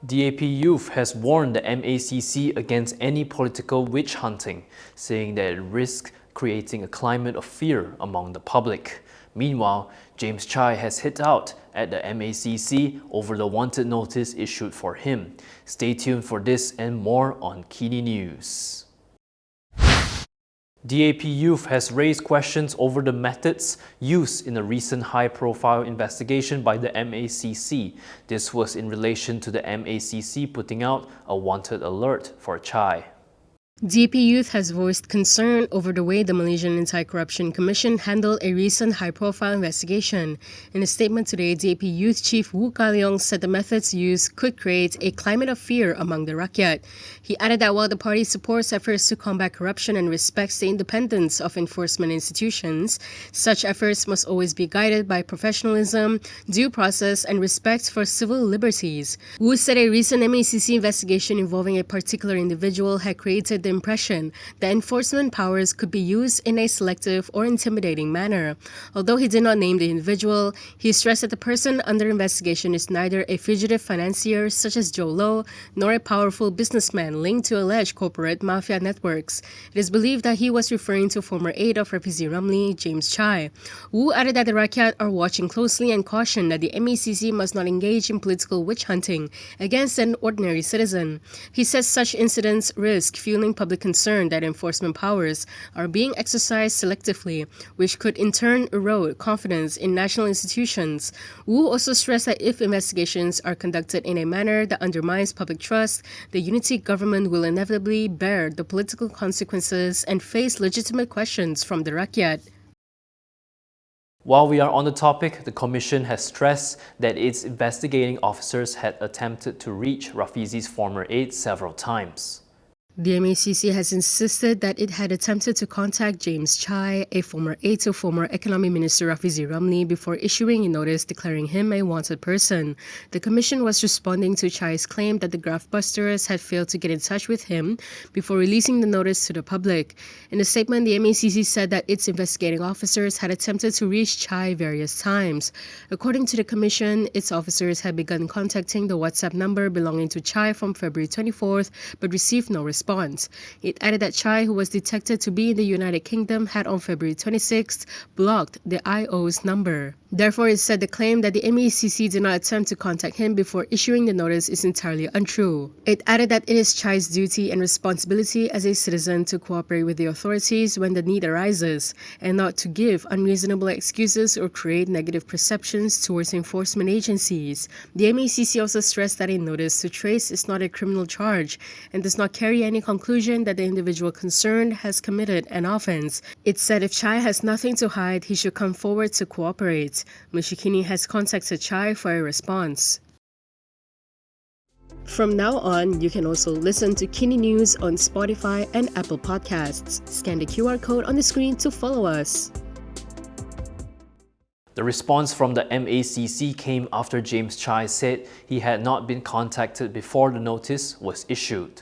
DAP Youth has warned the MACC against any political witch hunting, saying that it risks creating a climate of fear among the public. Meanwhile, James Chai has hit out at the MACC over the wanted notice issued for him. Stay tuned for this and more on KiniNews. DAP Youth has raised questions over the methods used in a recent high-profile investigation by the MACC. This was in relation to the MACC putting out a wanted alert for Chai. DAP Youth has voiced concern over the way the Malaysian Anti-Corruption Commission handled a recent high-profile investigation. In a statement today, DAP Youth Chief Woo Kah Leong said the methods used could create a climate of fear among the rakyat. He added that while the party supports efforts to combat corruption and respects the independence of enforcement institutions, such efforts must always be guided by professionalism, due process, and respect for civil liberties. Woo said a recent MACC investigation involving a particular individual had created the impression that enforcement powers could be used in a selective or intimidating manner. Although he did not name the individual, he stressed that the person under investigation is neither a fugitive financier such as Jho Low, nor a powerful businessman linked to alleged corporate mafia networks. It is believed that he was referring to former aide of Rafizi Ramli, James Chai. Wu added that the rakyat are watching closely and cautioned that the MACC must not engage in political witch hunting against an ordinary citizen. He says such incidents risk fueling public concern that enforcement powers are being exercised selectively, which could in turn erode confidence in national institutions. Wu also stressed that if investigations are conducted in a manner that undermines public trust, the unity government will inevitably bear the political consequences and face legitimate questions from the rakyat. While we are on the topic, the Commission has stressed that its investigating officers had attempted to reach Rafizi's former aide several times. The MACC has insisted that it had attempted to contact James Chai, a former aide to former Economy Minister Rafizi Ramli, before issuing a notice declaring him a wanted person. The Commission was responding to Chai's claim that the graftbusters had failed to get in touch with him before releasing the notice to the public. In a statement, the MACC said that its investigating officers had attempted to reach Chai various times. According to the Commission, its officers had begun contacting the WhatsApp number belonging to Chai from February 24th, but received no response. It added that Chai, who was detected to be in the United Kingdom, had on February 26th blocked the IO's number. Therefore, it said the claim that the MACC did not attempt to contact him before issuing the notice is entirely untrue. It added that it is Chai's duty and responsibility as a citizen to cooperate with the authorities when the need arises, and not to give unreasonable excuses or create negative perceptions towards enforcement agencies. The MACC also stressed that a notice to trace is not a criminal charge and does not carry any conclusion that the individual concerned has committed an offense. It said if Chai has nothing to hide, he should come forward to cooperate. Muhyiddin has contacted Chai for a response. From now on, you can also listen to KiniNews on Spotify and Apple Podcasts. Scan the QR code on the screen to follow us. The response from the MACC came after James Chai said he had not been contacted before the notice was issued.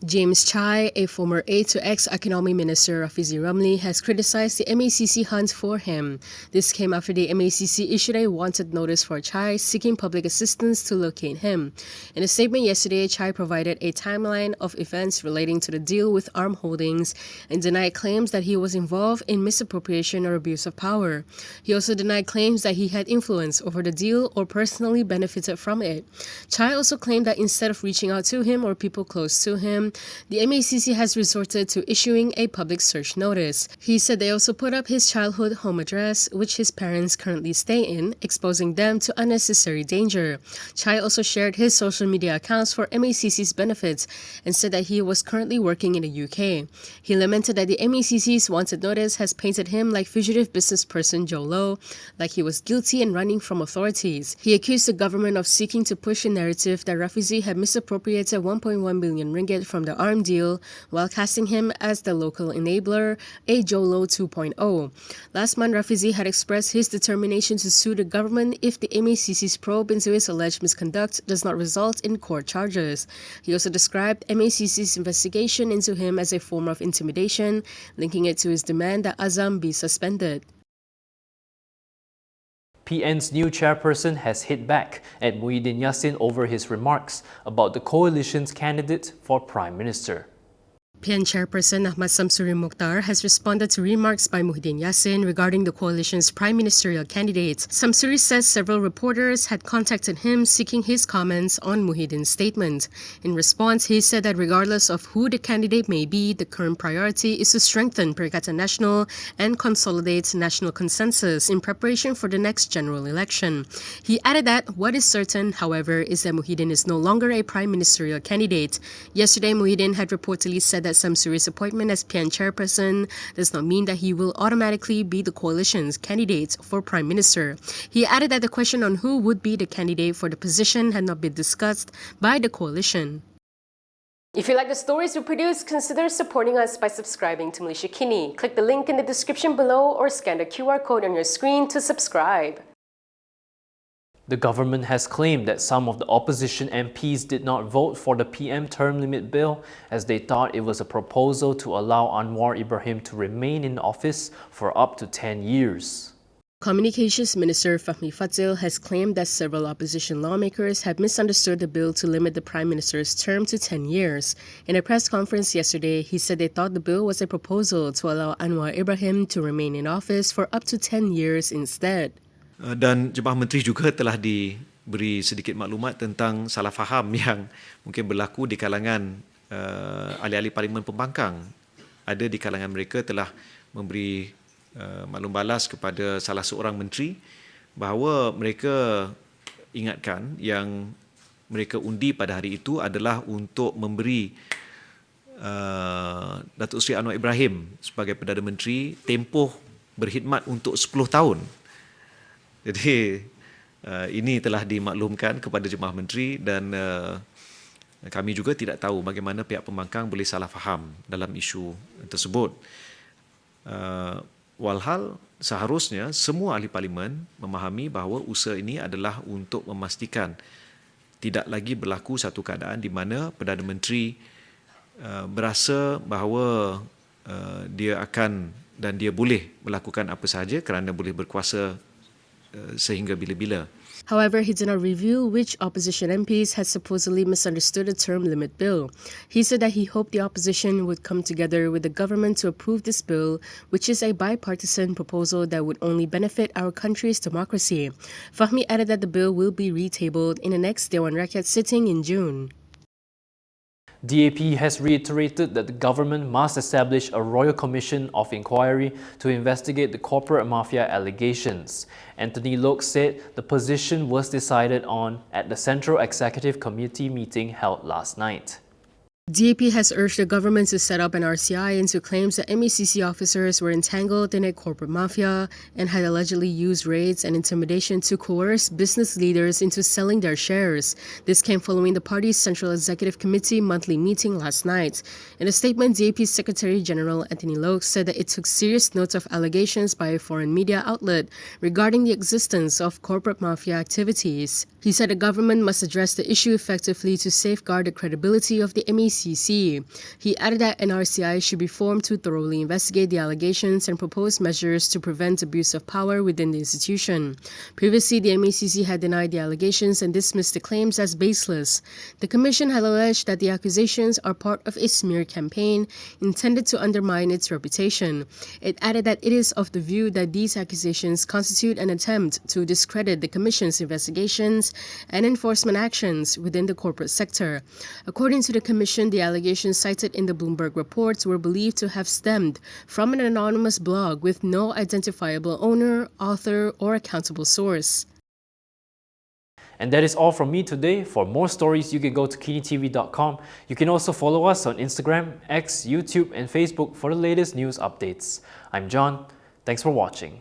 James Chai, a former aide to ex-Economy Minister Rafizi Ramli, has criticized the MACC hunt for him. This came after the MACC issued a wanted notice for Chai, seeking public assistance to locate him. In a statement yesterday, Chai provided a timeline of events relating to the deal with Arm Holdings and denied claims that he was involved in misappropriation or abuse of power. He also denied claims that he had influence over the deal or personally benefited from it. Chai also claimed that instead of reaching out to him or people close to him, the MACC has resorted to issuing a public search notice. He said they also put up his childhood home address, which his parents currently stay in, exposing them to unnecessary danger. Chai also shared his social media accounts for MACC's benefits and said that he was currently working in the UK. He lamented that the MACC's wanted notice has painted him like fugitive business person Jho Low, like he was guilty and running from authorities. He accused the government of seeking to push a narrative that Rafizi had misappropriated 1.1 billion ringgit from the Arm deal while casting him as the local enabler, a Jho Low 2.0. Last month, Rafizi had expressed his determination to sue the government if the MACC's probe into his alleged misconduct does not result in court charges. He also described MACC's investigation into him as a form of intimidation, linking it to his demand that Azam be suspended. PN's new chairperson has hit back at Muhyiddin Yassin over his remarks about the coalition's candidate for Prime Minister. PN chairperson Ahmad Samsuri Mokhtar has responded to remarks by Muhyiddin Yassin regarding the coalition's prime ministerial candidate. Samsuri says several reporters had contacted him seeking his comments on Muhyiddin's statement. In response, he said that regardless of who the candidate may be, the current priority is to strengthen Perikatan Nasional and consolidate national consensus in preparation for the next general election. He added that what is certain, however, is that Muhyiddin is no longer a prime ministerial candidate. Yesterday, Muhyiddin had reportedly said that Samsuri's appointment as PN chairperson does not mean that he will automatically be the coalition's candidate for prime minister. He added that the question on who would be the candidate for the position had not been discussed by the coalition. If you like the stories we produce, consider supporting us by subscribing to Malaysia Kini. Click the link in the description below or scan the QR code on your screen to subscribe. The government has claimed that some of the opposition MPs did not vote for the PM term limit bill as they thought it was a proposal to allow Anwar Ibrahim to remain in office for up to 10 years. Communications Minister Fahmi Fadzil has claimed that several opposition lawmakers have misunderstood the bill to limit the Prime Minister's term to 10 years. In a press conference yesterday, he said they thought the bill was a proposal to allow Anwar Ibrahim to remain in office for up to 10 years instead. Dan Jemaah Menteri juga telah diberi sedikit maklumat tentang salah faham yang mungkin berlaku di kalangan ahli-ahli Parlimen Pembangkang. Ada di kalangan mereka telah memberi maklum balas kepada salah seorang menteri bahawa mereka ingatkan yang mereka undi pada hari itu adalah untuk memberi Datuk Seri Anwar Ibrahim sebagai Perdana Menteri tempoh berkhidmat untuk 10 tahun. Jadi ini telah dimaklumkan kepada jemaah menteri dan kami juga tidak tahu bagaimana pihak pembangkang boleh salah faham dalam isu tersebut. Walhal seharusnya semua ahli parlimen memahami bahawa usaha ini adalah untuk memastikan tidak lagi berlaku satu keadaan di mana Perdana Menteri berasa bahawa dia akan dan dia boleh melakukan apa sahaja kerana boleh berkuasa sehingga bila-bila. However, he did not reveal which opposition MPs had supposedly misunderstood the term limit bill. He said that he hoped the opposition would come together with the government to approve this bill, which is a bipartisan proposal that would only benefit our country's democracy. Fahmi added that the bill will be retabled in the next Dewan Rakyat sitting in June. DAP has reiterated that the government must establish a royal commission of inquiry to investigate the corporate mafia allegations. Anthony Loke said the position was decided on at the Central Executive Committee meeting held last night. DAP has urged the government to set up an RCI into claims that MACC officers were entangled in a corporate mafia and had allegedly used raids and intimidation to coerce business leaders into selling their shares. This came following the party's Central Executive Committee monthly meeting last night. In a statement, DAP's Secretary General Anthony Loke said that it took serious note of allegations by a foreign media outlet regarding the existence of corporate mafia activities. He said the government must address the issue effectively to safeguard the credibility of the MACC. He added that an RCI should be formed to thoroughly investigate the allegations and propose measures to prevent abuse of power within the institution. Previously, the MACC had denied the allegations and dismissed the claims as baseless. The Commission had alleged that the accusations are part of a smear campaign intended to undermine its reputation. It added that it is of the view that these accusations constitute an attempt to discredit the Commission's investigations and enforcement actions within the corporate sector. According to the Commission, the allegations cited in the Bloomberg reports were believed to have stemmed from an anonymous blog with no identifiable owner, author, or accountable source. And that is all from me today. For more stories, you can go to KiniTv.com. You can also follow us on Instagram, X, YouTube, and Facebook for the latest news updates. I'm John. Thanks for watching.